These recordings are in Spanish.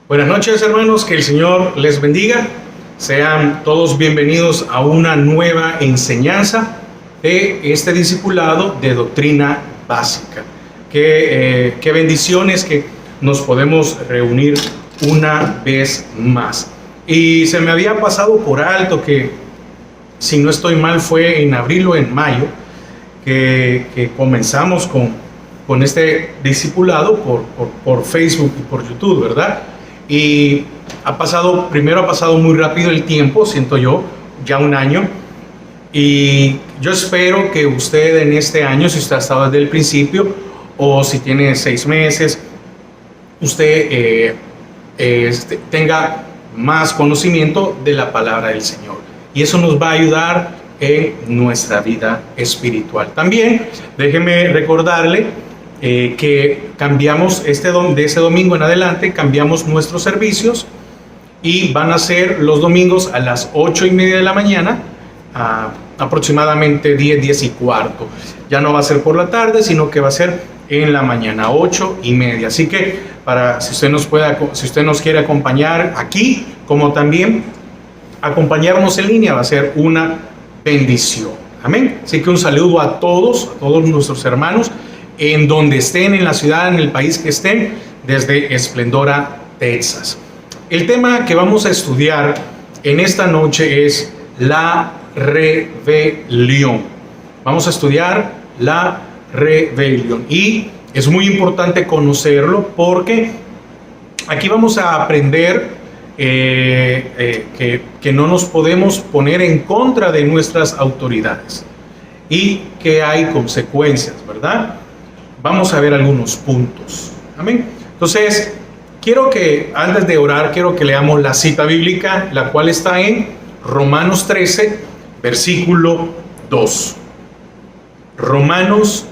Buenas noches, hermanos, que el Señor les bendiga. Sean todos bienvenidos a una nueva enseñanza de este discipulado de doctrina básica. Qué bendiciones que nos podemos reunir una vez más. Y se me había pasado por alto que, si no estoy mal, fue en abril o en mayo que comenzamos con este discipulado por Facebook y por YouTube, ¿verdad? Y primero ha pasado muy rápido el tiempo, siento yo, ya un año. Y yo espero que usted en este año, si usted ha estado desde el principio o si tiene 6 meses, usted tenga más conocimiento de la palabra del Señor. Y eso nos va a ayudar en nuestra vida espiritual. También déjeme recordarle que cambiamos de ese domingo en adelante, cambiamos nuestros servicios y van a ser los domingos a las 8:30 de la mañana, aproximadamente 10 y cuarto. Ya no va a ser por la tarde, sino que va a ser en la mañana, 8:30. Así que si usted nos quiere acompañar aquí, como también acompañarnos en línea, va a ser una bendición. Amén. Así que un saludo a todos nuestros hermanos, en donde estén, en la ciudad, en el país que estén, desde Esplendora, Texas. El tema que vamos a estudiar en esta noche es la rebelión. Vamos a estudiar la rebelión. Y es muy importante conocerlo porque aquí vamos a aprender que no nos podemos poner en contra de nuestras autoridades y que hay consecuencias, ¿verdad? Vamos a ver algunos puntos. Amén. Entonces, antes de orar, quiero que leamos la cita bíblica, la cual está en Romanos 13, versículo 2. Romanos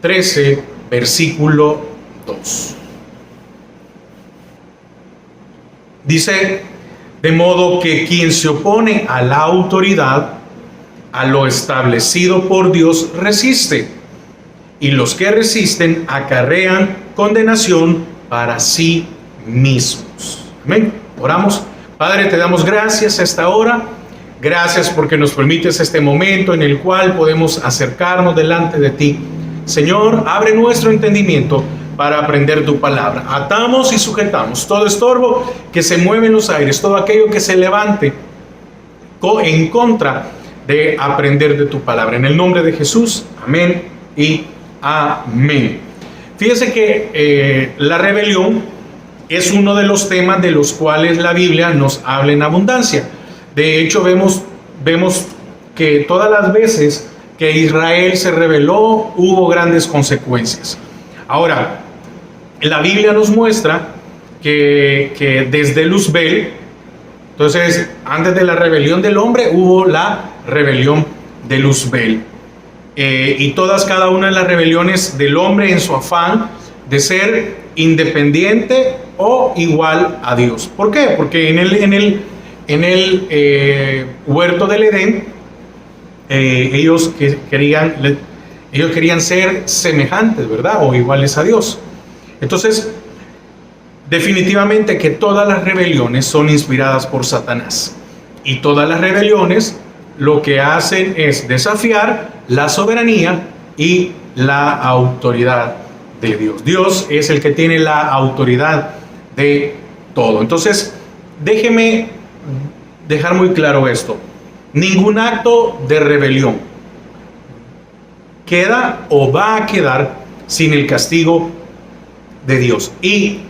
13, versículo 2. Dice: de modo que quien se opone a la autoridad, a lo establecido por Dios, resiste. Y los que resisten acarrean condenación para sí mismos. Amén. Oramos. Padre, te damos gracias a esta hora. Gracias porque nos permites este momento en el cual podemos acercarnos delante de ti. Señor, abre nuestro entendimiento para aprender tu palabra. Atamos y sujetamos todo estorbo que se mueve en los aires, todo aquello que se levante en contra de aprender de tu palabra. En el nombre de Jesús. Amén y amén. Fíjese que la rebelión es uno de los temas de los cuales la Biblia nos habla en abundancia. De hecho, vemos que todas las veces que Israel se rebeló, hubo grandes consecuencias. Ahora, la Biblia nos muestra que desde Luzbel, entonces, antes de la rebelión del hombre, hubo la rebelión de Luzbel. Y cada una de las rebeliones del hombre en su afán de ser independiente o igual a Dios. ¿Por qué? Porque en el huerto del Edén, ellos querían ser semejantes, ¿verdad? O iguales a Dios. Entonces, definitivamente que todas las rebeliones son inspiradas por Satanás. Y todas las rebeliones lo que hacen es desafiar la soberanía y la autoridad de Dios. Dios es el que tiene la autoridad de todo. Entonces, déjeme dejar muy claro esto. Ningún acto de rebelión queda o va a quedar sin el castigo de Dios. Y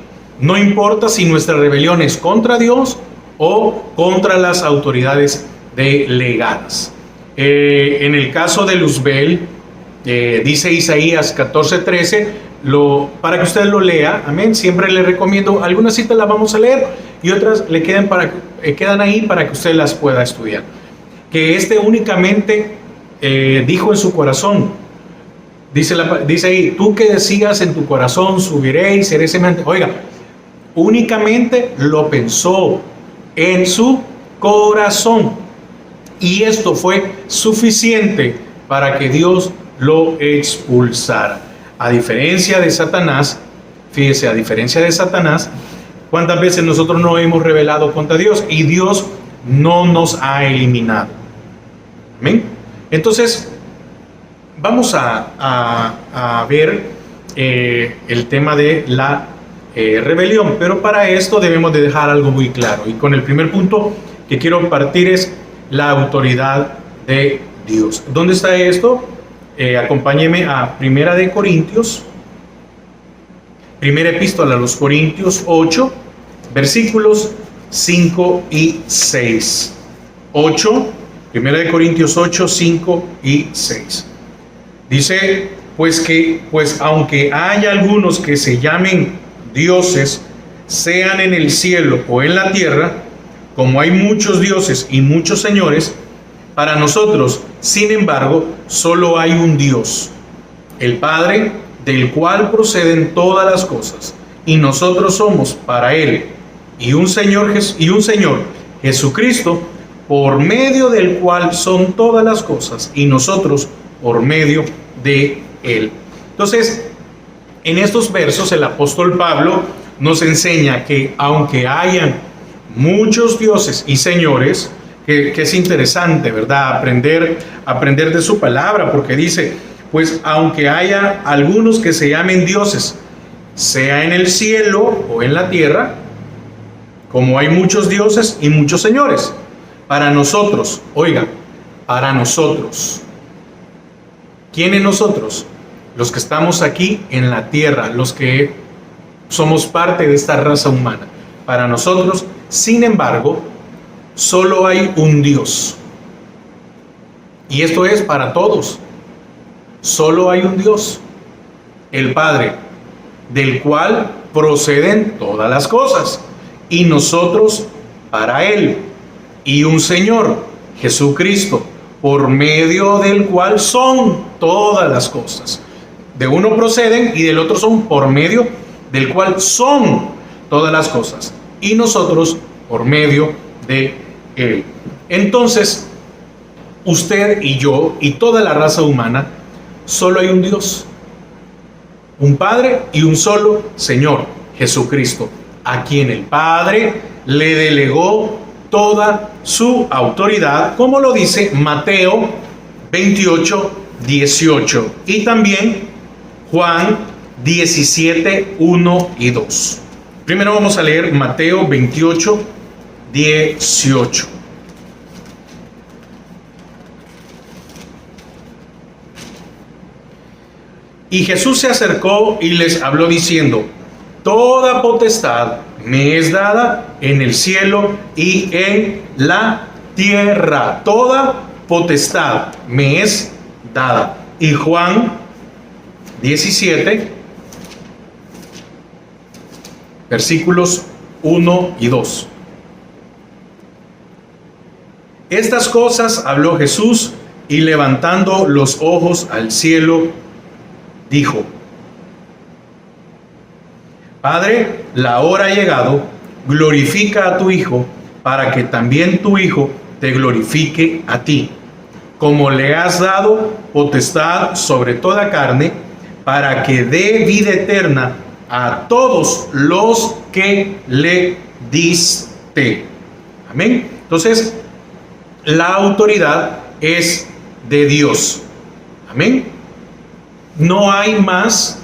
no importa si nuestra rebelión es contra Dios o contra las autoridades delegadas. En el caso de Luzbel, dice Isaías 14:13, para que usted lo lea, amén. Siempre le recomiendo, algunas citas las vamos a leer y otras quedan ahí para que usted las pueda estudiar. Que únicamente dijo en su corazón, dice ahí, tú que decías en tu corazón, subiré y seré semejante. Oiga, únicamente lo pensó en su corazón. Y esto fue suficiente para que Dios lo expulsara. A diferencia de Satanás, fíjese, ¿Cuántas veces nosotros no hemos rebelado contra Dios y Dios no nos ha eliminado? Amén. Entonces, vamos a ver el tema de la rebelión, pero para esto debemos de dejar algo muy claro. Y con el primer punto que quiero partir es la autoridad de Dios. ¿Dónde está esto? Acompáñeme a Primera de Corintios, primera epístola a los Corintios 8, versículos 5 y 6. 8, Primera de Corintios 8, 5 y 6. Dice, pues aunque haya algunos que se llamen dioses, sean en el cielo o en la tierra, como hay muchos dioses y muchos señores, para nosotros, sin embargo, solo hay un Dios, el Padre, del cual proceden todas las cosas, y nosotros somos para Él, y un Señor Jesucristo, por medio del cual son todas las cosas, y nosotros por medio de Él. Entonces, en estos versos el apóstol Pablo nos enseña que aunque hayan muchos dioses y señores, que es interesante, ¿verdad? Aprender de su palabra, porque dice, pues aunque haya algunos que se llamen dioses, sea en el cielo o en la tierra, como hay muchos dioses y muchos señores, para nosotros, oiga, para nosotros, ¿quiénes nosotros? Los que estamos aquí en la tierra, los que somos parte de esta raza humana. Para nosotros, sin embargo, solo hay un Dios. Y esto es para todos. Solo hay un Dios, el Padre, del cual proceden todas las cosas, y nosotros para Él, y un Señor, Jesucristo, por medio del cual son todas las cosas. De uno proceden y del otro son por medio del cual son todas las cosas, y nosotros por medio de Él. Entonces, usted y yo y toda la raza humana, solo hay un Dios, un Padre y un solo Señor, Jesucristo, a quien el Padre le delegó toda su autoridad, como lo dice Mateo 28, 18, y también Juan 17, 1 y 2. Primero vamos a leer Mateo 28, 18. Y Jesús se acercó y les habló diciendo, toda potestad me es dada en el cielo y en la tierra. Toda potestad me es dada. Y Juan 17, versículos 1 y 2. Estas cosas habló Jesús y levantando los ojos al cielo, dijo, Padre, la hora ha llegado, glorifica a tu Hijo, para que también tu Hijo te glorifique a ti, como le has dado potestad sobre toda carne, para que dé vida eterna a todos los que le diste. Amén. Entonces, la autoridad es de Dios. Amén. No hay más,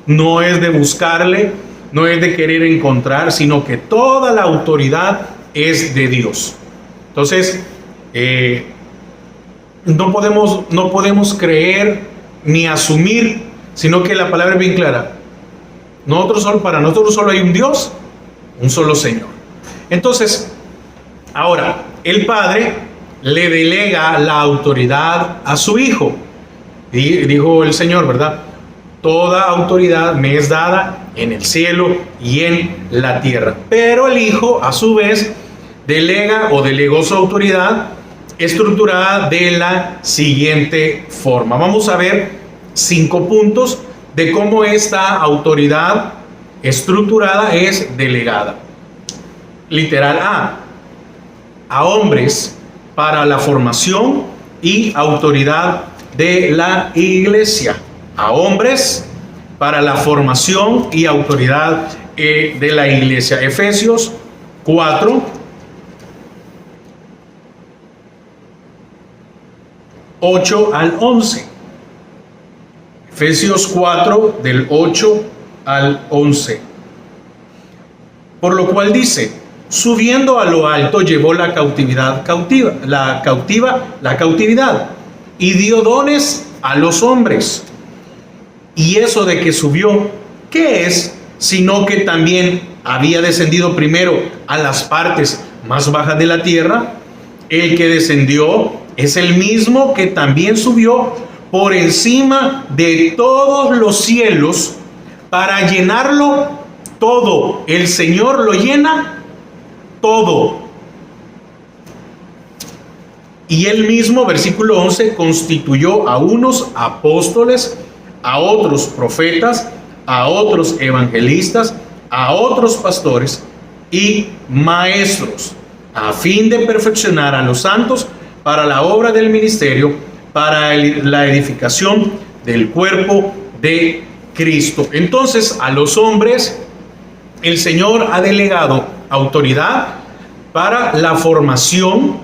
no es de buscarle, no es de querer encontrar, sino que toda la autoridad es de Dios. Entonces, no podemos creer ni asumir, sino que la palabra es bien clara. Para nosotros solo hay un Dios, un solo Señor. Entonces, ahora, el Padre le delega la autoridad a su Hijo. Y dijo el Señor, ¿verdad? Toda autoridad me es dada en el cielo y en la tierra. Pero el Hijo, a su vez, delegó su autoridad estructurada de la siguiente forma. Vamos a ver 5 puntos de cómo esta autoridad estructurada es delegada. Literal a hombres para la formación y autoridad de la iglesia. A hombres para la formación y autoridad de la iglesia. Efesios 4, 8 al 11. Efesios 4, del 8 al 11. Por lo cual dice: subiendo a lo alto llevó la cautividad y dio dones a los hombres. Y eso de que subió, ¿qué es? Sino que también había descendido primero a las partes más bajas de la tierra. El que descendió es el mismo que también subió por encima de todos los cielos para llenarlo todo. El Señor lo llena todo. Y él mismo, versículo 11, constituyó a unos apóstoles, a otros profetas, a otros evangelistas, a otros pastores y maestros, a fin de perfeccionar a los santos para la obra del ministerio, para la edificación del cuerpo de Cristo. Entonces, a los hombres el Señor ha delegado autoridad para la formación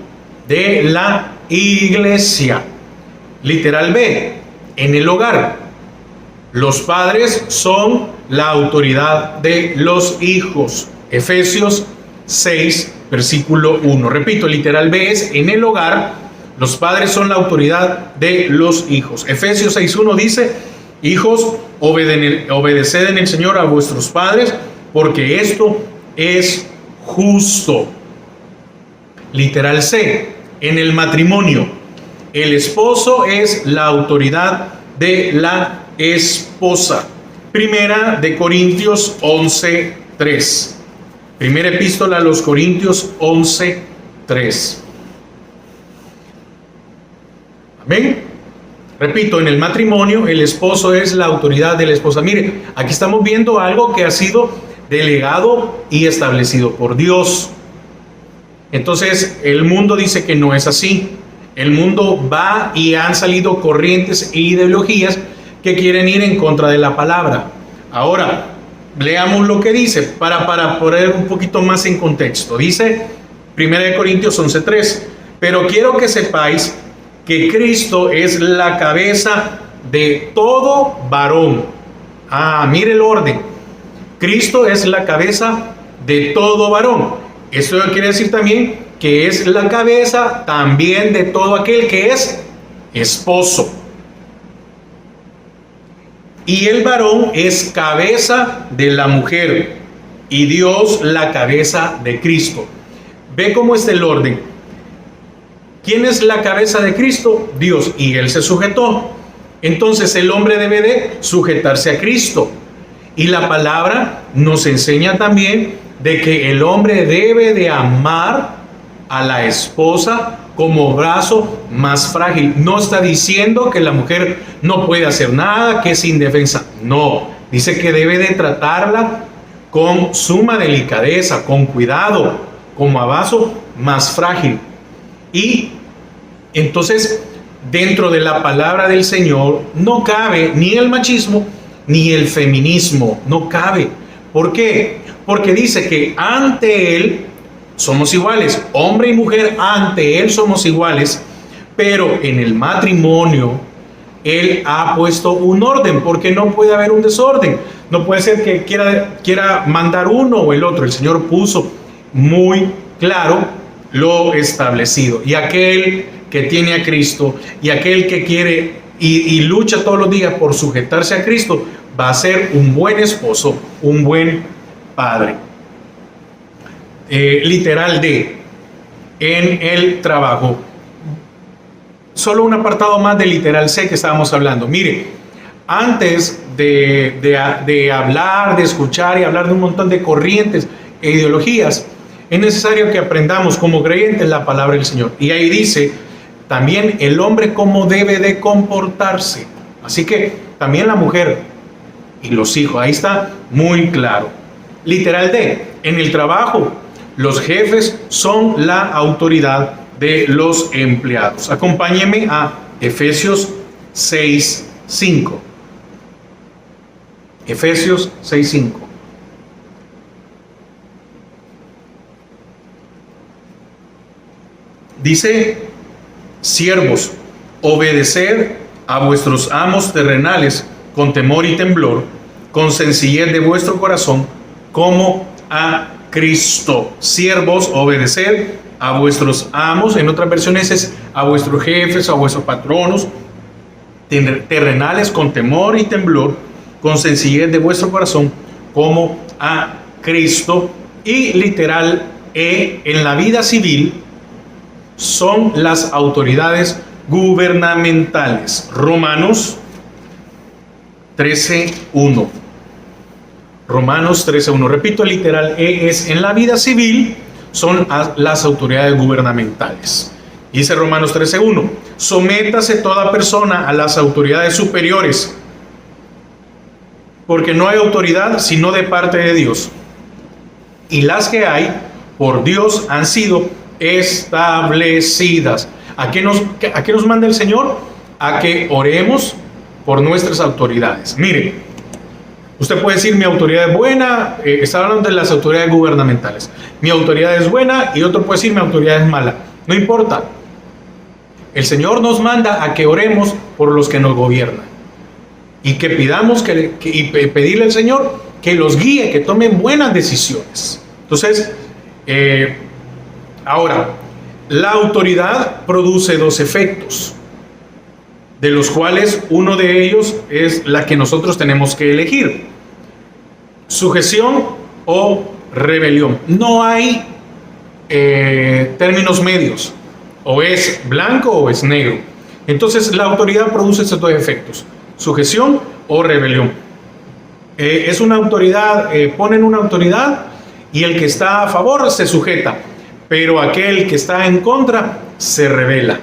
de la iglesia. Literal B, en el hogar. Los padres son la autoridad de los hijos. Efesios 6, versículo 1. Repito, literal B es en el hogar. Los padres son la autoridad de los hijos. Efesios 6:1 dice: hijos, obedeced en el Señor a vuestros padres, porque esto es justo. Literal C, en el matrimonio, el esposo es la autoridad de la esposa. Primera de Corintios 11:3. Primera epístola a los Corintios 11:3. Amén. Repito, en el matrimonio el esposo es la autoridad de la esposa. Mire, aquí estamos viendo algo que ha sido delegado y establecido por Dios. Entonces el mundo dice que no es así. El mundo va y han salido corrientes e ideologías que quieren ir en contra de la palabra. Ahora, leamos lo que dice para poner un poquito más en contexto. Dice 1 Corintios 11:3: pero quiero que sepáis que Cristo es la cabeza de todo varón. Mire el orden. Cristo es la cabeza de todo varón. Esto quiere decir también que es la cabeza también de todo aquel que es esposo. Y el varón es cabeza de la mujer y Dios la cabeza de Cristo. Ve cómo está el orden. ¿Quién es la cabeza de Cristo? Dios, y Él se sujetó. Entonces el hombre debe de sujetarse a Cristo. Y la palabra nos enseña también de que el hombre debe de amar a la esposa como brazo más frágil. No está diciendo que la mujer no puede hacer nada, que es indefensa. No, dice que debe de tratarla con suma delicadeza, con cuidado, como a vaso más frágil. Y entonces, dentro de la palabra del Señor no cabe ni el machismo ni el feminismo, no cabe. ¿Por qué? Porque dice que ante Él somos iguales, hombre y mujer ante Él somos iguales, pero en el matrimonio Él ha puesto un orden, porque no puede haber un desorden. No puede ser que quiera mandar uno o el otro. El Señor puso muy claro lo establecido. Y aquel que tiene a Cristo y aquel que quiere y lucha todos los días por sujetarse a Cristo, va a ser un buen esposo, un buen padre. Literal D, en el trabajo. Solo un apartado más de literal C que estábamos hablando. Mire, antes de hablar, de escuchar y hablar de un montón de corrientes e ideologías, es necesario que aprendamos como creyentes la palabra del Señor. Y ahí dice también el hombre cómo debe de comportarse. Así que también la mujer y los hijos. Ahí está muy claro. Literal D, en el trabajo, los jefes son la autoridad de los empleados. Acompáñeme a Efesios 6:5. Efesios 6:5. Dice: siervos, obedeced a vuestros amos terrenales con temor y temblor, con sencillez de vuestro corazón, como a Cristo. Siervos, obedeced a vuestros amos. En otras versiones es a vuestros jefes, a vuestros patronos terrenales con temor y temblor, con sencillez de vuestro corazón, como a Cristo. Y literal, en la vida civil son las autoridades gubernamentales. Romanos 13:1. Romanos 13:1. Repito, literal, es en la vida civil son las autoridades gubernamentales. Dice Romanos 13:1: sométase toda persona a las autoridades superiores, porque no hay autoridad sino de parte de Dios, y las que hay por Dios han sido establecidas. ¿A qué nos manda el Señor? A que oremos por nuestras autoridades. Mire, usted puede decir: mi autoridad es buena. Está hablando de las autoridades gubernamentales. Mi autoridad es buena, y otro puede decir: mi autoridad es mala. No importa. El Señor nos manda a que oremos por los que nos gobiernan, y que pidamos y pedirle al Señor que los guíe, que tomen buenas decisiones. Entonces, ahora, la autoridad produce dos efectos, de los cuales uno de ellos es la que nosotros tenemos que elegir: sujeción o rebelión. No hay términos medios, o es blanco o es negro. Entonces la autoridad produce estos dos efectos: sujeción o rebelión. Es una autoridad, ponen una autoridad y el que está a favor se sujeta, pero aquel que está en contra se rebela.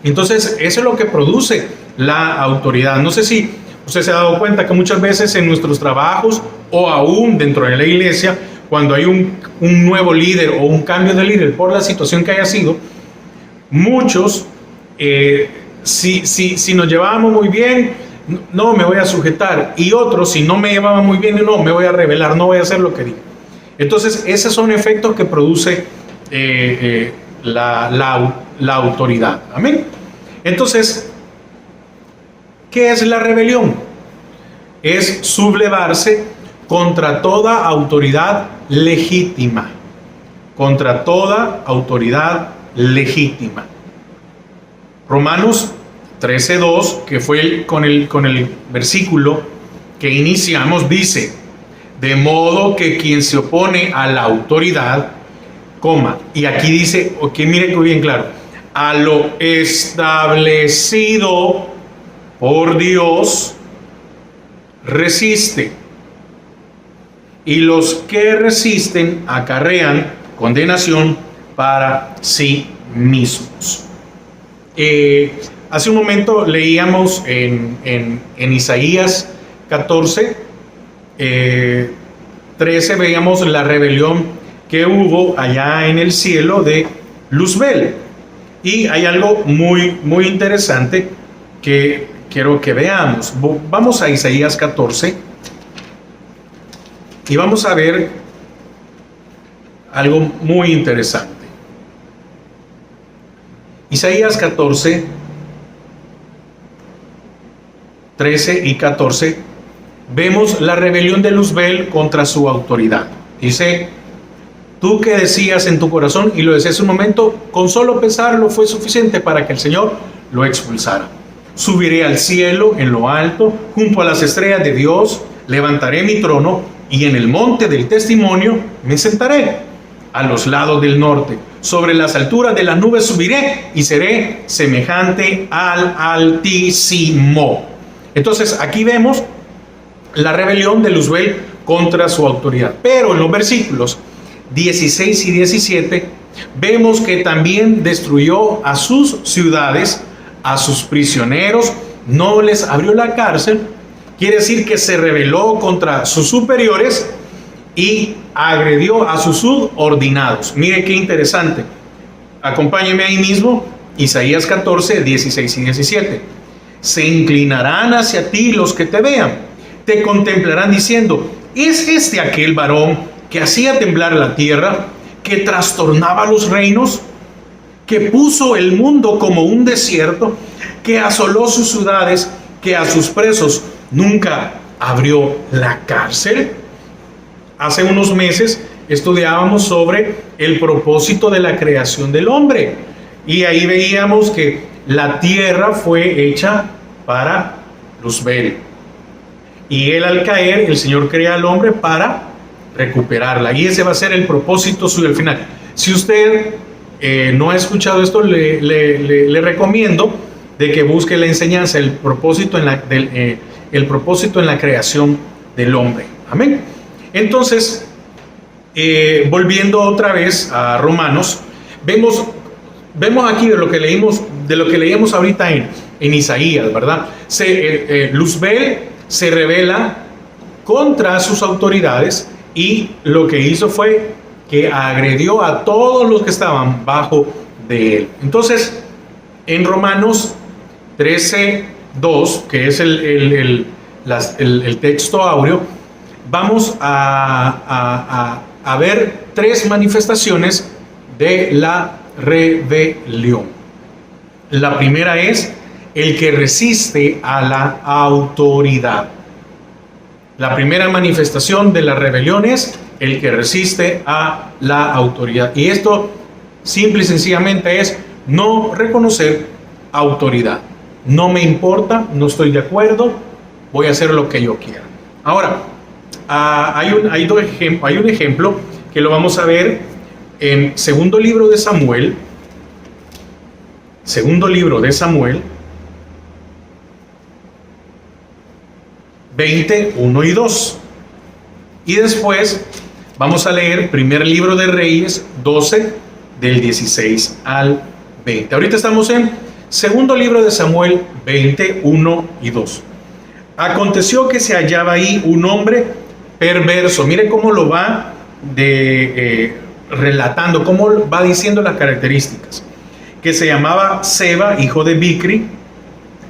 Entonces eso es lo que produce la autoridad. No sé si usted se ha dado cuenta que muchas veces en nuestros trabajos, o aún dentro de la iglesia, cuando hay un nuevo líder o un cambio de líder por la situación que haya sido, muchos, si nos llevábamos muy bien, no me voy a sujetar, y otros, si no me llevaba muy bien, no me voy a rebelar, no voy a hacer lo que digo. Entonces esos son efectos que produce la autoridad. Amén. Entonces, ¿qué es la rebelión? Es sublevarse contra toda autoridad legítima. Contra toda autoridad legítima. Romanos 13:2, que fue con el versículo que iniciamos, dice: de modo que quien se opone a la autoridad, y aquí dice, mire que bien claro, a lo establecido por Dios, resiste. Y los que resisten acarrean condenación para sí mismos. Hace un momento leíamos en Isaías 14, 13, veíamos la rebelión que hubo allá en el cielo de Luzbel. Y hay algo muy, muy interesante que quiero que veamos. Vamos a Isaías 14 y vamos a ver algo muy interesante. Isaías 14, 13 y 14, vemos la rebelión de Luzbel contra su autoridad. Dice: tú que decías en tu corazón, y lo decía hace un momento, con solo pensarlo fue suficiente para que el Señor lo expulsara. Subiré al cielo en lo alto, junto a las estrellas de Dios, levantaré mi trono, y en el monte del testimonio me sentaré, a los lados del norte. Sobre las alturas de las nubes subiré, y seré semejante al Altísimo. Entonces aquí vemos la rebelión de Luzbel contra su autoridad. Pero en los versículos 16 y 17 vemos que también destruyó a sus ciudades, a sus prisioneros, no les abrió la cárcel. Quiere decir que se rebeló contra sus superiores y agredió a sus subordinados. Mire qué interesante. Acompáñeme ahí mismo, Isaías 14, 16 y 17. Se inclinarán hacia ti los que te vean, te contemplarán diciendo: ¿es este aquel varón que hacía temblar la tierra, que trastornaba los reinos? que puso el mundo como un desierto, que asoló sus ciudades, que a sus presos nunca abrió la cárcel. Hace unos meses estudiábamos sobre el propósito de la creación del hombre y ahí veíamos que la tierra fue hecha para Luzbel y él, al caer, el Señor crea al hombre para recuperarla, y ese va a ser el propósito suyo al final. Si usted no ha escuchado esto, le recomiendo de que busque la enseñanza, el propósito el propósito en la creación del hombre. Amén. Entonces, volviendo otra vez a Romanos, vemos aquí de lo que leímos ahorita en Isaías, ¿verdad? Luzbel se rebela contra sus autoridades y lo que hizo fue que agredió a todos los que estaban bajo de él. Entonces, en Romanos 13:2, que es el texto áureo, vamos a ver tres manifestaciones de la rebelión. La primera es el que resiste a la autoridad. La primera manifestación de la rebelión es el que resiste a la autoridad. Y esto simple y sencillamente es no reconocer autoridad. No me importa, no estoy de acuerdo, voy a hacer lo que yo quiera. Ahora, hay un ejemplo que lo vamos a ver en segundo libro de Samuel. Segundo libro de Samuel 20, 1 y 2. Y después vamos a leer primer libro de Reyes 12, del 16 al 20. Ahorita estamos en segundo libro de Samuel 20, 1 y 2. Aconteció que se hallaba ahí un hombre perverso. Mire cómo lo va relatando, cómo va diciendo las características. Que se llamaba Seba, hijo de Bicri,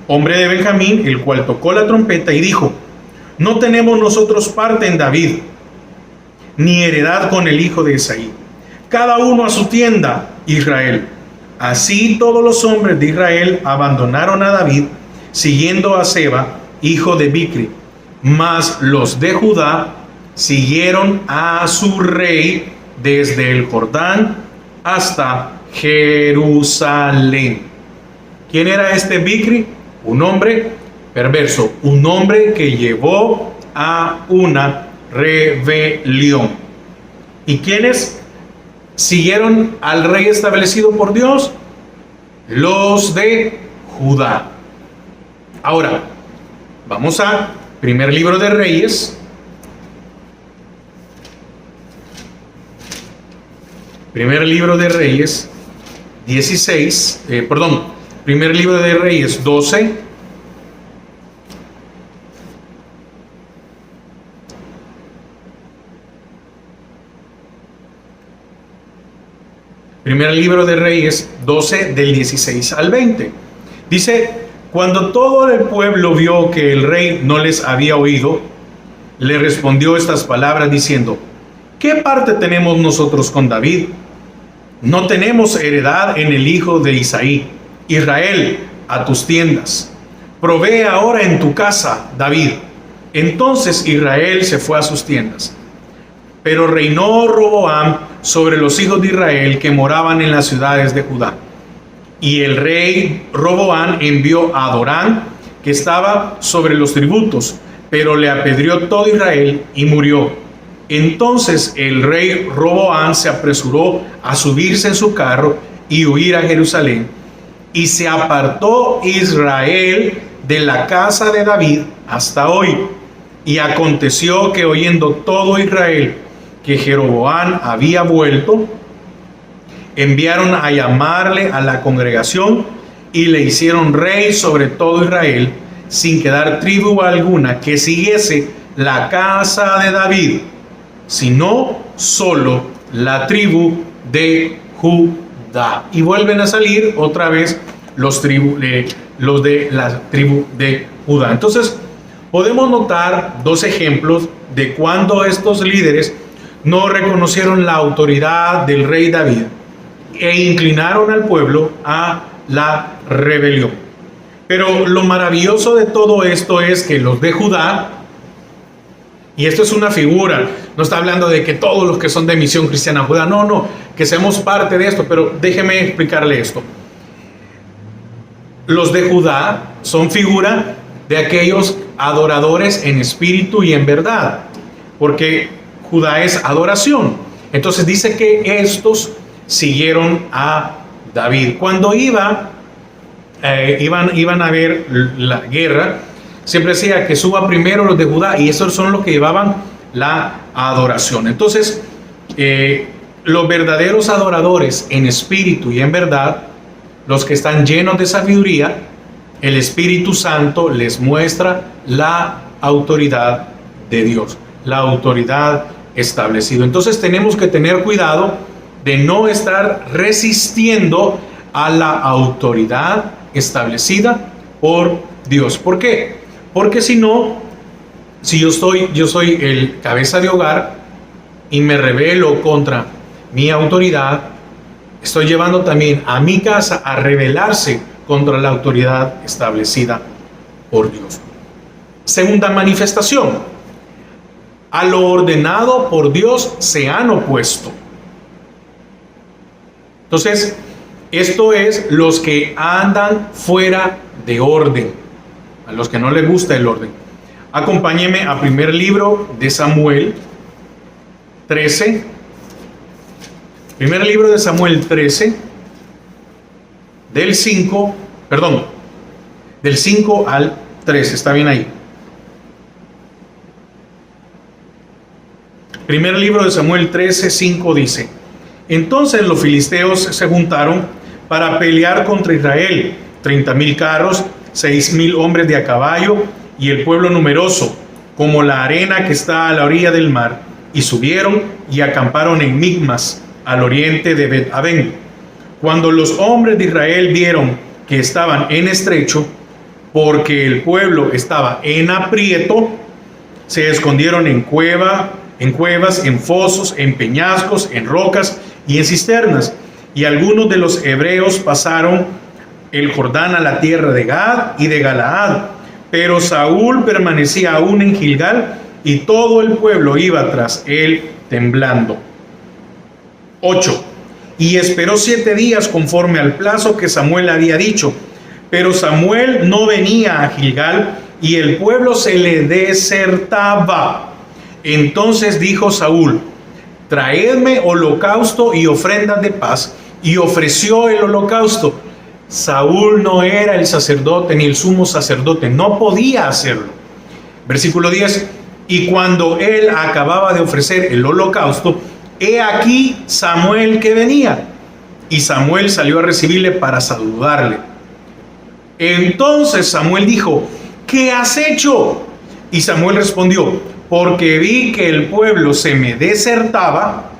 hombre de Benjamín, el cual tocó la trompeta y dijo: no tenemos nosotros parte en David, ni heredad con el hijo de Isaí. Cada uno a su tienda, Israel. Así todos los hombres de Israel abandonaron a David, siguiendo a Seba, hijo de Bicri. Mas los de Judá siguieron a su rey desde el Jordán hasta Jerusalén. ¿Quién era este Bicri? Un hombre perverso, un hombre que llevó a una rebelión. ¿Y quiénes siguieron al rey establecido por Dios? Los de Judá. Ahora, vamos a primer libro de Reyes. Primer libro de Reyes 16, primer libro de Reyes 12, primer libro de Reyes 12, del 16 al 20. Dice: cuando todo el pueblo vio que el rey no les había oído, le respondió estas palabras diciendo: ¿qué parte tenemos nosotros con David? No tenemos heredad en el hijo de Isaí. Israel, a tus tiendas. Provee ahora en tu casa, David. Entonces Israel se fue a sus tiendas. Pero reinó Roboam sobre los hijos de Israel que moraban en las ciudades de Judá. Y el rey Roboam envió a Adorán, que estaba sobre los tributos, pero le apedreó todo Israel y murió. Entonces el rey Roboam se apresuró a subirse en su carro y huir a Jerusalén. Y se apartó Israel de la casa de David hasta hoy. Y aconteció que oyendo todo Israel que Jeroboam había vuelto, enviaron a llamarle a la congregación y le hicieron rey sobre todo Israel, sin quedar tribu alguna que siguiese la casa de David, sino solo la tribu de Judá. Y vuelven a salir otra vez los de la tribu de Judá. Entonces podemos notar dos ejemplos de cuando estos líderes no reconocieron la autoridad del rey David. e inclinaron al pueblo a la rebelión. Pero lo maravilloso de todo esto es que los de Judá, y esto es una figura, no está hablando de que todos los que son de Misión Cristiana Judá, no, que seamos parte de esto, pero déjeme explicarle esto. Los de Judá son figura de aquellos adoradores en espíritu y en verdad, porque Judá es adoración. Entonces dice que estos siguieron a David. Cuando iban a ver la guerra, siempre decía que suba primero los de Judá, y esos son los que llevaban la adoración. Entonces, los verdaderos adoradores en espíritu y en verdad, los que están llenos de sabiduría, el Espíritu Santo les muestra la autoridad de Dios, la autoridad establecida. Entonces tenemos que tener cuidado de no estar resistiendo a la autoridad establecida por Dios. ¿Por qué? Porque si no, si yo soy el cabeza de hogar y me rebelo contra mi autoridad, estoy llevando también a mi casa a rebelarse contra la autoridad establecida por Dios. Segunda manifestación: a lo ordenado por Dios se han opuesto. Entonces, esto es los que andan fuera de orden, a los que no les gusta el orden. Acompáñeme a primer libro de Samuel 13. Primer libro de Samuel 13, del 5 al 13, está bien ahí. Primer libro de Samuel 13, 5 dice: entonces los filisteos se juntaron para pelear contra Israel, 30,000 carros, 6,000 hombres de a caballo, y el pueblo numeroso, como la arena que está a la orilla del mar, y subieron y acamparon en Micmas, al oriente de Bet-Aven. Cuando los hombres de Israel vieron que estaban en estrecho, porque el pueblo estaba en aprieto, se escondieron en cuevas, en fosos, en peñascos, en rocas y en cisternas. Y algunos de los hebreos pasaron el Jordán a la tierra de Gad y de Galaad, pero Saúl permanecía aún en Gilgal, y todo el pueblo iba tras él temblando. 8. Y esperó 7 días conforme al plazo que Samuel había dicho, pero Samuel no venía a Gilgal, y el pueblo se le desertaba. Entonces dijo Saúl: traedme holocausto y ofrendas de paz. Y ofreció el holocausto. Saúl no era el sacerdote ni el sumo sacerdote, no podía hacerlo. Versículo 10. Y cuando él acababa de ofrecer el holocausto, he aquí Samuel que venía. Y Samuel salió a recibirle para saludarle. Entonces Samuel dijo: ¿qué has hecho? Y Samuel respondió: porque vi que el pueblo se me desertaba,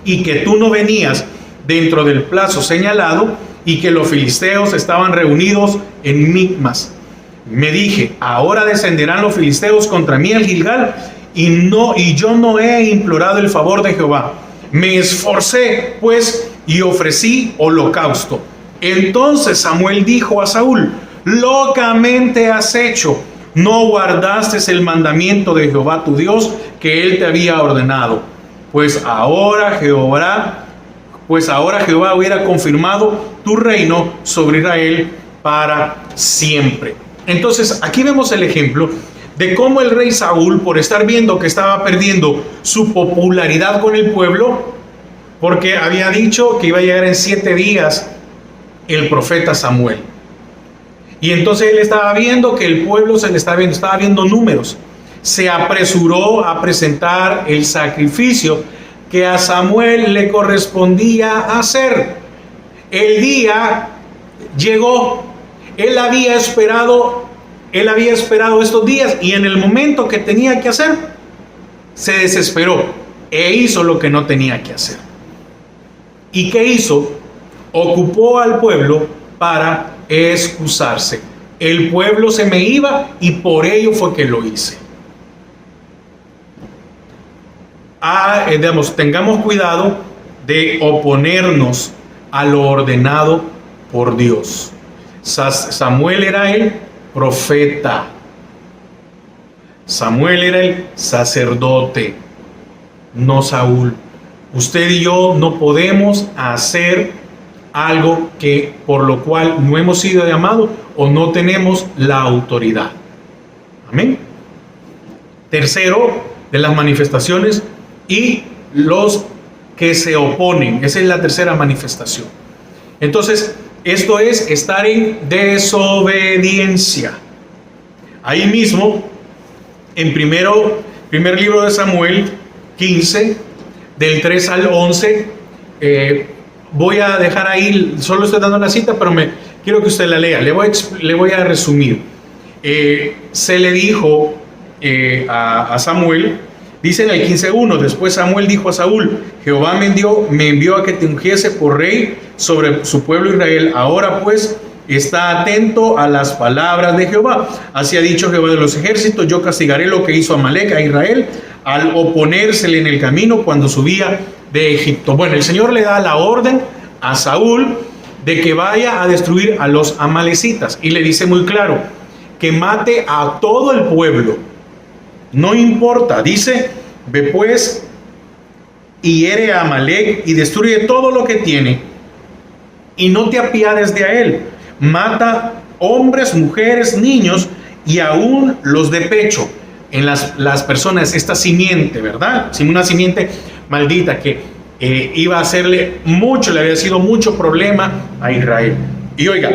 y que tú no venías dentro del plazo señalado, y que los filisteos estaban reunidos en Micmas. Me dije: ahora descenderán los filisteos contra mí al Gilgal, y yo no he implorado el favor de Jehová. Me esforcé pues y ofrecí holocausto. Entonces Samuel dijo a Saúl: locamente has hecho, no guardaste el mandamiento de Jehová tu Dios que él te había ordenado. Pues ahora Jehová hubiera confirmado tu reino sobre Israel para siempre. Entonces aquí vemos el ejemplo de cómo el rey Saúl, por estar viendo que estaba perdiendo su popularidad con el pueblo, porque había dicho que iba a llegar en 7 días el profeta Samuel, y entonces él estaba viendo que el pueblo estaba viendo números, se apresuró a presentar el sacrificio que a Samuel le correspondía hacer. El día llegó, él había esperado estos días, y en el momento que tenía que hacer, se desesperó e hizo lo que no tenía que hacer. ¿Y qué hizo? Ocupó al pueblo para excusarse. El pueblo se me iba y por ello fue que lo hice. Tengamos cuidado de oponernos a lo ordenado por Dios. Samuel era el profeta. Samuel era el sacerdote, no Saúl. Usted y yo no podemos hacer algo que por lo cual no hemos sido llamados o no tenemos la autoridad. Amén. Tercero de las manifestaciones, y los que se oponen. Esa es la tercera manifestación. Entonces, esto es estar en desobediencia. Ahí mismo, en primer libro de Samuel 15, del 3 al 11, voy a dejar ahí, solo estoy dando la cita, pero quiero que usted la lea. Le voy a resumir. Se le dijo a Samuel, dice en el 15:1, después Samuel dijo a Saúl: Jehová me envió a que te ungiese por rey sobre su pueblo Israel. Ahora pues, está atento a las palabras de Jehová. Así ha dicho Jehová de los ejércitos: yo castigaré lo que hizo Amalec a Israel al oponérsele en el camino cuando subía de Egipto. Bueno, el Señor le da la orden a Saúl de que vaya a destruir a los amalecitas, y le dice muy claro que mate a todo el pueblo. No importa, dice: ve pues y hiere a Amalec y destruye todo lo que tiene, y no te apiades de a él. Mata hombres, mujeres, niños y aún los de pecho. En las personas, esta simiente, ¿verdad? Una simiente maldita que iba a hacerle mucho, le había sido mucho problema a Israel. Y oiga,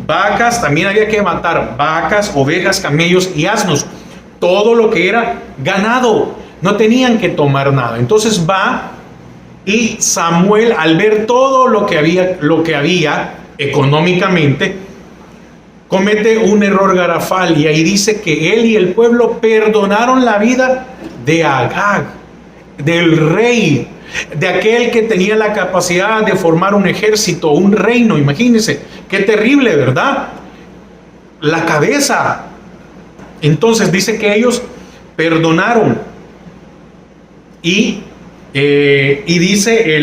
vacas, también había que matar vacas, ovejas, camellos y asnos. Todo lo que era ganado, no tenían que tomar nada. Entonces va, y Samuel, al ver todo lo que había económicamente, comete un error garrafal, y ahí dice que él y el pueblo perdonaron la vida de Agag, del rey, de aquel que tenía la capacidad de formar un ejército, un reino. Imagínense, qué terrible, ¿verdad? La cabeza. Entonces dice que ellos perdonaron, y dice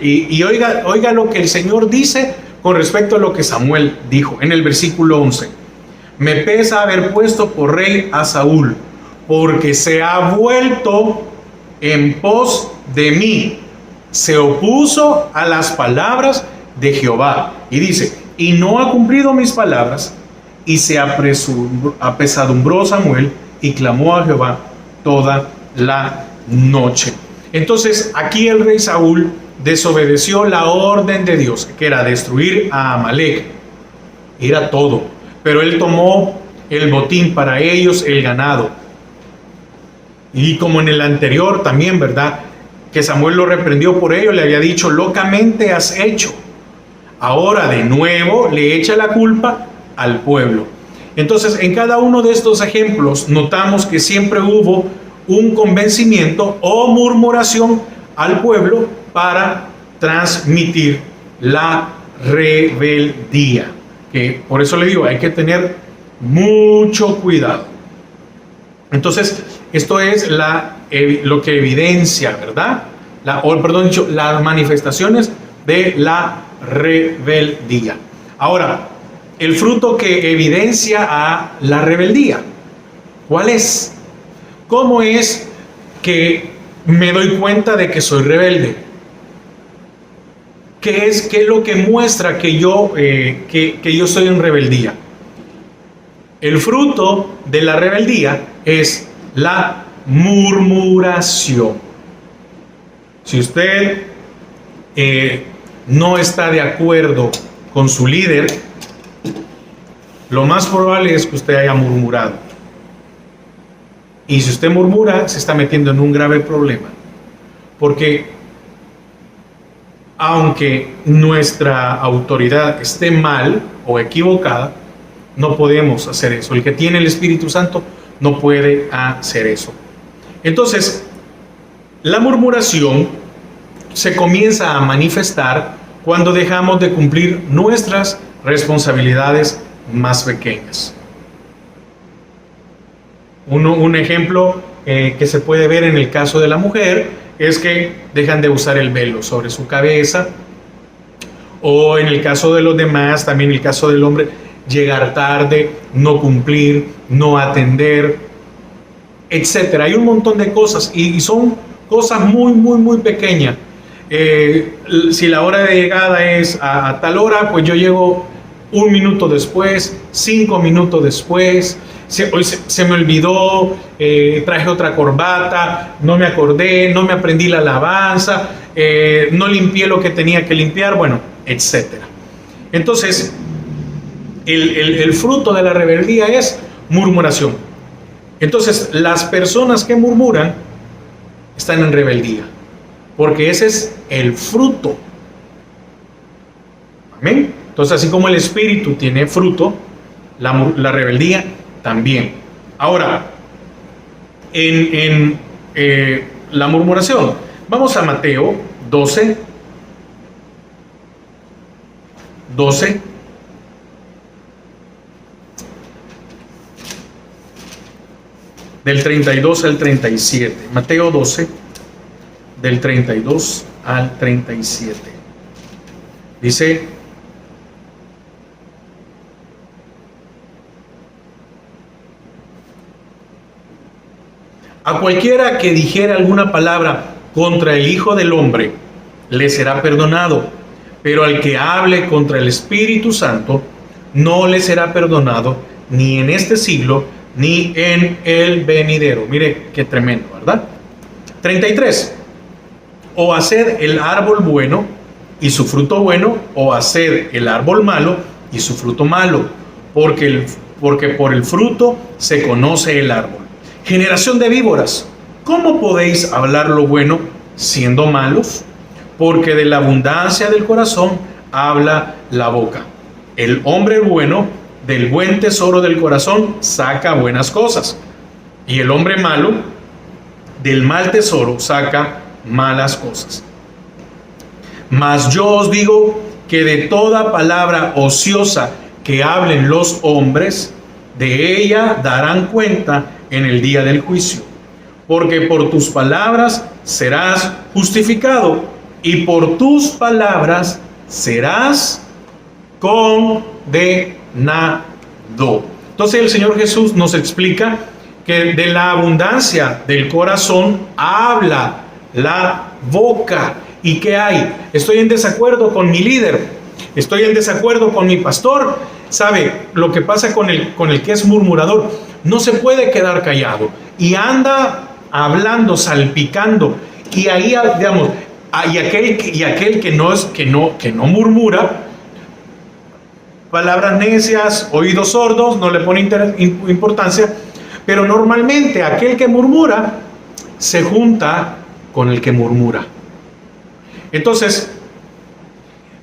y oiga lo que el Señor dice con respecto a lo que Samuel dijo en el versículo 11: me pesa haber puesto por rey a Saúl, porque se ha vuelto en pos de mí, se opuso a las palabras de Jehová. Y dice: y no ha cumplido mis palabras. Y se apesadumbró Samuel y clamó a Jehová toda la noche. Entonces aquí el rey Saúl desobedeció la orden de Dios, que era destruir a Amalec. Era todo, pero él tomó el botín para ellos, el ganado. Y como en el anterior también, ¿verdad?, que Samuel lo reprendió por ello, le había dicho: locamente has hecho. Ahora de nuevo le echa la culpa al pueblo. Entonces, en cada uno de estos ejemplos notamos que siempre hubo un convencimiento o murmuración al pueblo para transmitir la rebeldía, que por eso le digo, hay que tener mucho cuidado. Entonces, esto es lo que evidencia, ¿verdad? Las manifestaciones de la rebeldía. Ahora, el fruto que evidencia a la rebeldía, ¿cuál es? ¿Cómo es que me doy cuenta de que soy rebelde? ¿Qué es lo que muestra que yo estoy en rebeldía? El fruto de la rebeldía es la murmuración. Si usted no está de acuerdo con su líder, lo más probable es que usted haya murmurado. Y si usted murmura, se está metiendo en un grave problema. Porque aunque nuestra autoridad esté mal o equivocada, no podemos hacer eso. El que tiene el Espíritu Santo no puede hacer eso. Entonces, la murmuración se comienza a manifestar cuando dejamos de cumplir nuestras responsabilidades más pequeñas. Un ejemplo que se puede ver en el caso de la mujer es que dejan de usar el velo sobre su cabeza, o en el caso de los demás, también en el caso del hombre, llegar tarde, no cumplir, no atender, etcétera. Hay un montón de cosas y son cosas muy pequeñas. Si la hora de llegada es a tal hora, pues yo llego 1 minuto después, 5 minutos después. Hoy se me olvidó, traje otra corbata, no me acordé, no me aprendí la alabanza, no limpié lo que tenía que limpiar, bueno, etcétera. Entonces, el fruto de la rebeldía es murmuración. Entonces, las personas que murmuran están en rebeldía, porque ese es el fruto. Amén. Entonces, así como el espíritu tiene fruto, la rebeldía también. Ahora, en la murmuración, vamos a Mateo 12, del 32 al 37. Mateo 12, del 32 al 37. Dice: a cualquiera que dijera alguna palabra contra el Hijo del Hombre, le será perdonado, pero al que hable contra el Espíritu Santo, no le será perdonado, ni en este siglo, ni en el venidero. Mire qué tremendo, ¿verdad? 33. O haced el árbol bueno y su fruto bueno, o haced el árbol malo y su fruto malo, porque por el fruto se conoce el árbol. Generación de víboras, ¿cómo podéis hablar lo bueno siendo malos? Porque de la abundancia del corazón habla la boca. El hombre bueno del buen tesoro del corazón saca buenas cosas, y el hombre malo del mal tesoro saca malas cosas. Mas yo os digo que de toda palabra ociosa que hablen los hombres, de ella darán cuenta en el día del juicio. Porque por tus palabras serás justificado, y por tus palabras serás condenado. Entonces el Señor Jesús nos explica que de la abundancia del corazón habla la boca. ¿Y qué hay? Estoy en desacuerdo con mi líder, estoy en desacuerdo con mi pastor. ¿Sabe lo que pasa con el que es murmurador? No se puede quedar callado y anda hablando, salpicando, y ahí, digamos, y aquel que no murmura, palabras necias, oídos sordos, no le pone importancia, pero normalmente aquel que murmura se junta con el que murmura. Entonces,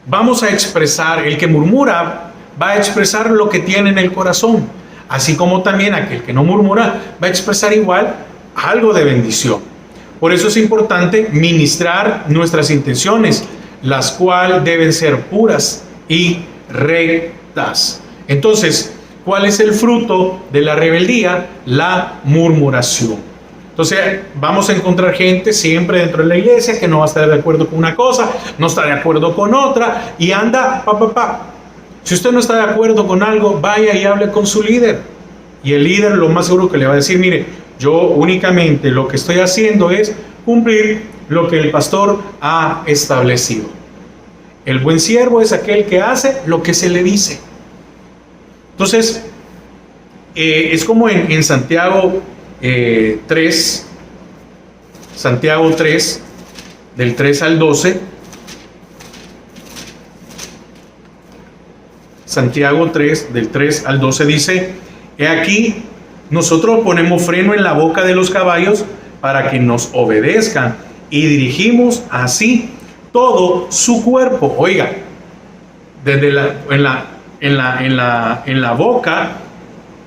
vamos a expresar, el que murmura va a expresar lo que tiene en el corazón, así como también aquel que no murmura va a expresar igual algo de bendición. Por eso es importante ministrar nuestras intenciones, las cuales deben ser puras y rectas. Entonces, ¿cuál es el fruto de la rebeldía? La murmuración. Entonces, vamos a encontrar gente siempre dentro de la iglesia que no va a estar de acuerdo con una cosa, no está de acuerdo con otra, y anda, Si usted no está de acuerdo con algo, vaya y hable con su líder. Y el líder lo más seguro que le va a decir: mire, yo únicamente lo que estoy haciendo es cumplir lo que el pastor ha establecido. El buen siervo es aquel que hace lo que se le dice. Entonces, es como en Santiago 3, Santiago 3, del 3 al 12. Santiago 3, del 3 al 12 dice: he aquí, nosotros ponemos freno en la boca de los caballos para que nos obedezcan, y dirigimos así todo su cuerpo. Oiga, desde en la boca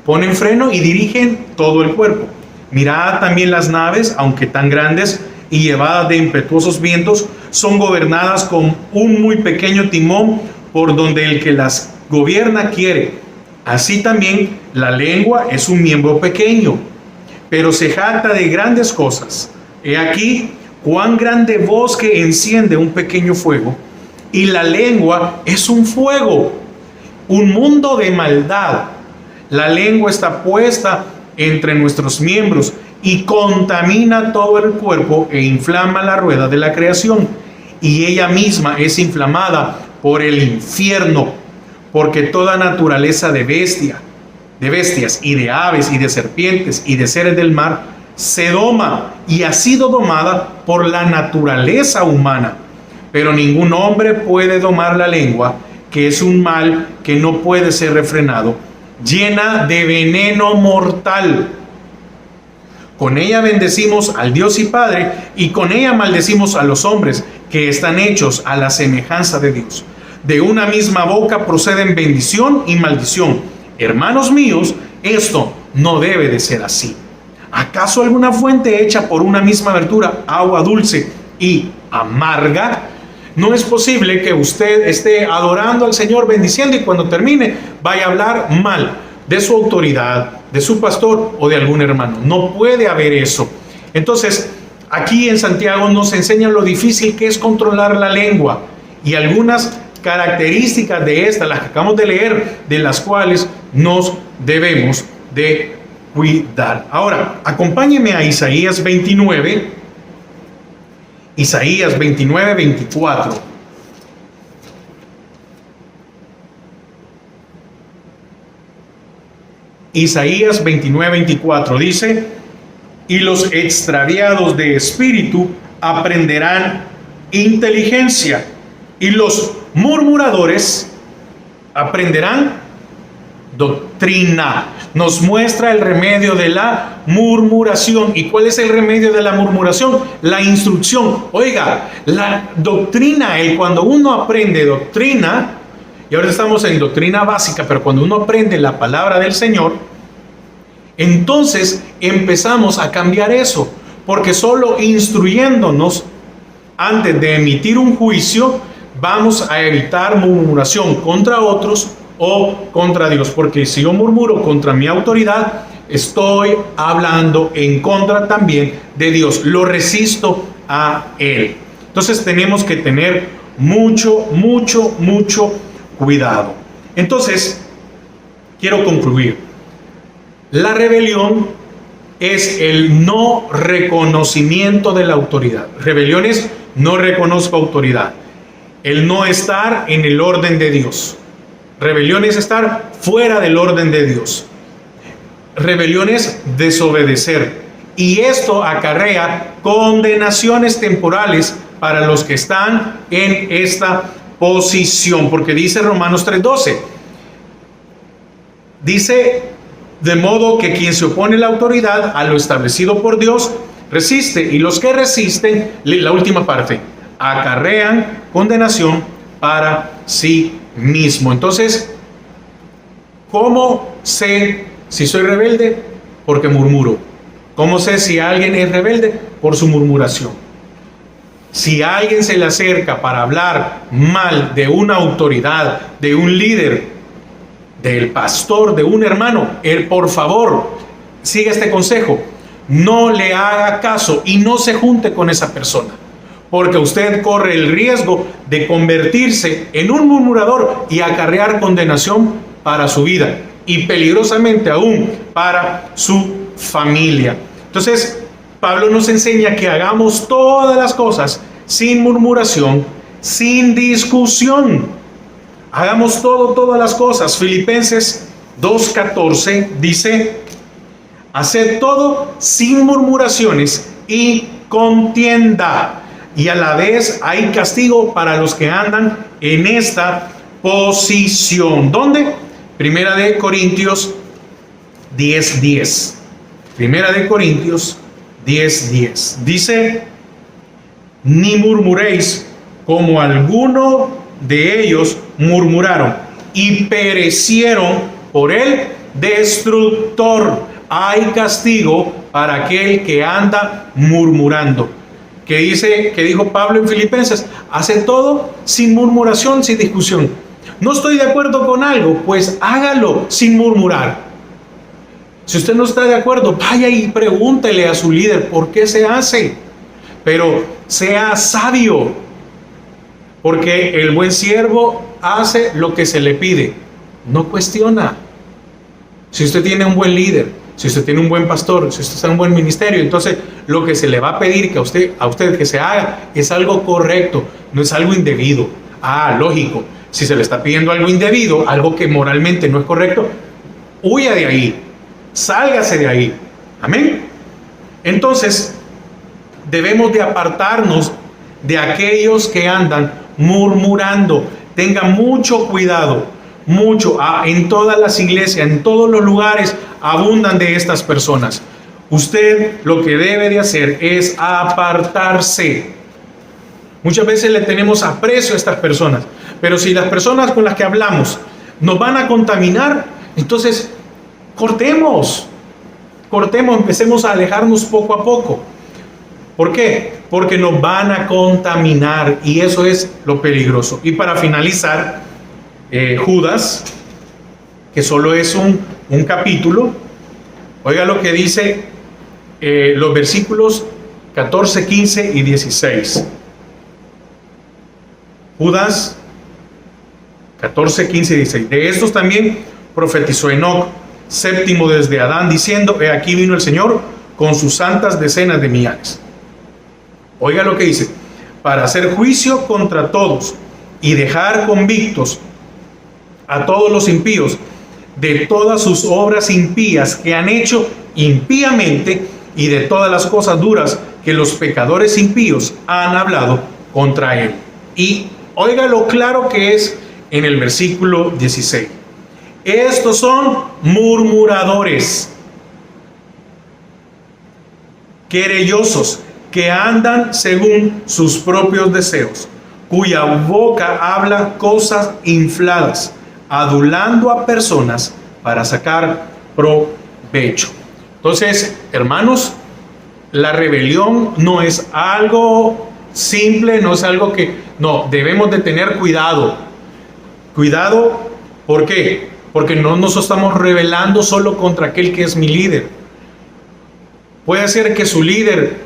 ponen freno y dirigen todo el cuerpo. Mirad también las naves, aunque tan grandes y llevadas de impetuosos vientos, son gobernadas con un muy pequeño timón, por donde el que las gobierna quiere. Así también la lengua es un miembro pequeño, pero se jacta de grandes cosas. He aquí, cuán grande bosque enciende un pequeño fuego, y la lengua es un fuego, un mundo de maldad. La lengua está puesta entre nuestros miembros y contamina todo el cuerpo e inflama la rueda de la creación, y ella misma es inflamada por el infierno, porque toda naturaleza de bestias y de aves y de serpientes y de seres del mar se doma y ha sido domada por la naturaleza humana. Pero ningún hombre puede domar la lengua, que es un mal que no puede ser refrenado, llena de veneno mortal. Con ella bendecimos al Dios y Padre, y con ella maldecimos a los hombres que están hechos a la semejanza de Dios. De una misma boca proceden bendición y maldición. Hermanos míos, esto no debe de ser así. ¿Acaso alguna fuente hecha por una misma abertura, agua dulce y amarga? No es posible que usted esté adorando al Señor, bendiciendo, y cuando termine vaya a hablar mal de su autoridad, de su pastor o de algún hermano. No puede haber eso. Entonces, aquí en Santiago nos enseña lo difícil que es controlar la lengua y algunas características de esta, las que acabamos de leer, de las cuales nos debemos de cuidar. Ahora, acompáñeme a Isaías 29, Isaías 29, 24. Isaías 29, 24 dice: y los extraviados de espíritu aprenderán inteligencia, y los murmuradores aprenderán doctrina. Nos muestra el remedio de la murmuración. ¿Y cuál es el remedio de la murmuración? La instrucción. Oiga, la doctrina, cuando uno aprende doctrina, y ahora estamos en doctrina básica, pero cuando uno aprende la palabra del Señor, entonces empezamos a cambiar eso, porque solo instruyéndonos antes de emitir un juicio, vamos a evitar murmuración contra otros o contra Dios, porque si yo murmuro contra mi autoridad, estoy hablando en contra también de Dios, lo resisto a Él. Entonces tenemos que tener mucho cuidado. Entonces, quiero concluir. La rebelión es el no reconocimiento de la autoridad. Rebelión es no reconozco autoridad. El no estar en el orden de Dios. Rebelión es estar fuera del orden de Dios. Rebelión es desobedecer. Y esto acarrea condenaciones temporales para los que están en esta posición. Porque dice Romanos 3:12. Dice: de modo que quien se opone a la autoridad, a lo establecido por Dios, resiste. Y los que resisten, la última parte, acarrean condenación para sí mismo. Entonces, ¿cómo sé si soy rebelde? Porque murmuro. ¿Cómo sé si alguien es rebelde? Por su murmuración. Si alguien se le acerca para hablar mal de una autoridad, de un líder, del pastor, de un hermano, por favor, siga este consejo. No le haga caso y no se junte con esa persona, porque usted corre el riesgo de convertirse en un murmurador y acarrear condenación para su vida y peligrosamente aún para su familia. Entonces, Pablo nos enseña que hagamos todas las cosas sin murmuración, sin discusión. Hagamos todas las cosas. Filipenses 2:14 dice: haced todo sin murmuraciones y contienda, y a la vez hay castigo para los que andan en esta posición. ¿Dónde? Primera de Corintios 10:10. Primera de Corintios 10:10. Dice: ni murmuréis como alguno de ellos murmuraron y perecieron por el destructor. Hay castigo para aquel que anda murmurando. ¿Qué dijo Pablo en Filipenses? Hace todo sin murmuración, sin discusión. No estoy de acuerdo con algo, pues hágalo sin murmurar. Si usted no está de acuerdo, vaya y pregúntele a su líder por qué se hace. pero sea sabio, porque el buen siervo hace lo que se le pide, no cuestiona. Si usted tiene un buen líder, si usted tiene un buen pastor, si usted está en un buen ministerio, entonces lo que se le va a pedir que a usted que se haga es algo correcto, no es algo indebido. Lógico, si se le está pidiendo algo indebido, algo que moralmente no es correcto, huya de ahí, sálgase de ahí. Amén. Entonces, debemos de apartarnos de aquellos que andan murmurando. Tenga mucho cuidado, mucho. En todas las iglesias, en todos los lugares abundan de estas personas. Usted lo que debe de hacer es apartarse. Muchas veces le tenemos aprecio a estas personas, pero si las personas con las que hablamos nos van a contaminar, entonces cortemos, empecemos a alejarnos poco a poco. ¿Por qué? Porque nos van a contaminar y eso es lo peligroso. Y para finalizar, Judas, que solo es un capítulo, oiga lo que dice los versículos 14, 15 y 16. Judas 14, 15 y 16. De estos también profetizó Enoc, séptimo desde Adán, diciendo: he aquí vino el Señor con sus santas decenas de millares. Oiga lo que dice: para hacer juicio contra todos y dejar convictos a todos los impíos de todas sus obras impías que han hecho impíamente y de todas las cosas duras que los pecadores impíos han hablado contra él. Y oiga lo claro que es en el versículo 16. Estos son murmuradores, querellosos, que andan según sus propios deseos, cuya boca habla cosas infladas, adulando a personas para sacar provecho. Entonces, hermanos, la rebelión no es algo simple, no es algo que... No, debemos de tener cuidado. Cuidado, ¿por qué? Porque no nos estamos rebelando solo contra aquel que es mi líder. Puede ser que su líder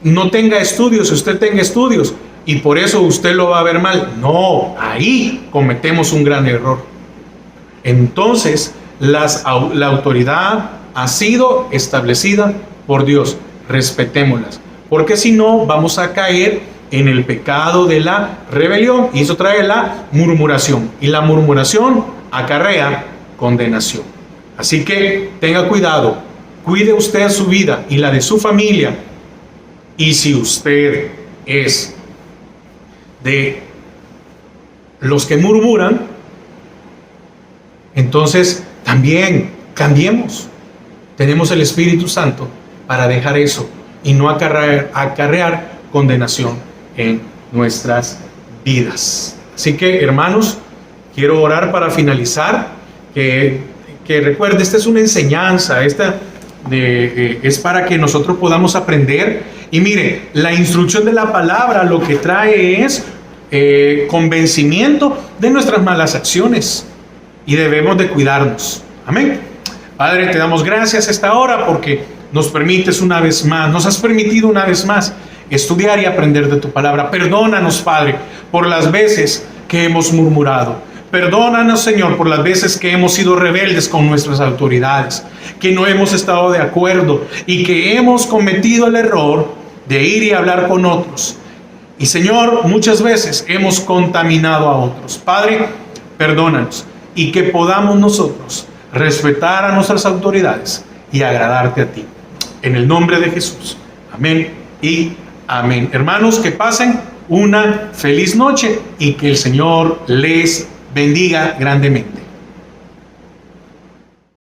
no tenga estudios, usted tenga estudios, y por eso usted lo va a ver mal. No, ahí cometemos un gran error. Entonces, la autoridad ha sido establecida por Dios. Respetémoslas, porque si no, vamos a caer en el pecado de la rebelión, y eso trae la murmuración, y la murmuración acarrea condenación. Así que tenga cuidado, cuide usted su vida y la de su familia. Y si usted es de los que murmuran, entonces también cambiemos. Tenemos el Espíritu Santo para dejar eso y no acarrear condenación en nuestras vidas. Así que, hermanos, quiero orar para finalizar. Que recuerde, esta es una enseñanza, es para que nosotros podamos aprender. Y mire, la instrucción de la palabra lo que trae es convencimiento de nuestras malas acciones, y debemos de cuidarnos. Amén. Padre, te damos gracias a esta hora porque nos permites una vez más, nos has permitido una vez más estudiar y aprender de tu palabra. Perdónanos, Padre, por las veces que hemos murmurado. Perdónanos, Señor, por las veces que hemos sido rebeldes con nuestras autoridades, que no hemos estado de acuerdo y que hemos cometido el error de ir y hablar con otros. Y, Señor, muchas veces hemos contaminado a otros. Padre, perdónanos, y que podamos nosotros respetar a nuestras autoridades y agradarte a ti. En el nombre de Jesús. Amén y amén. Hermanos, que pasen una feliz noche y que el Señor les bendiga grandemente.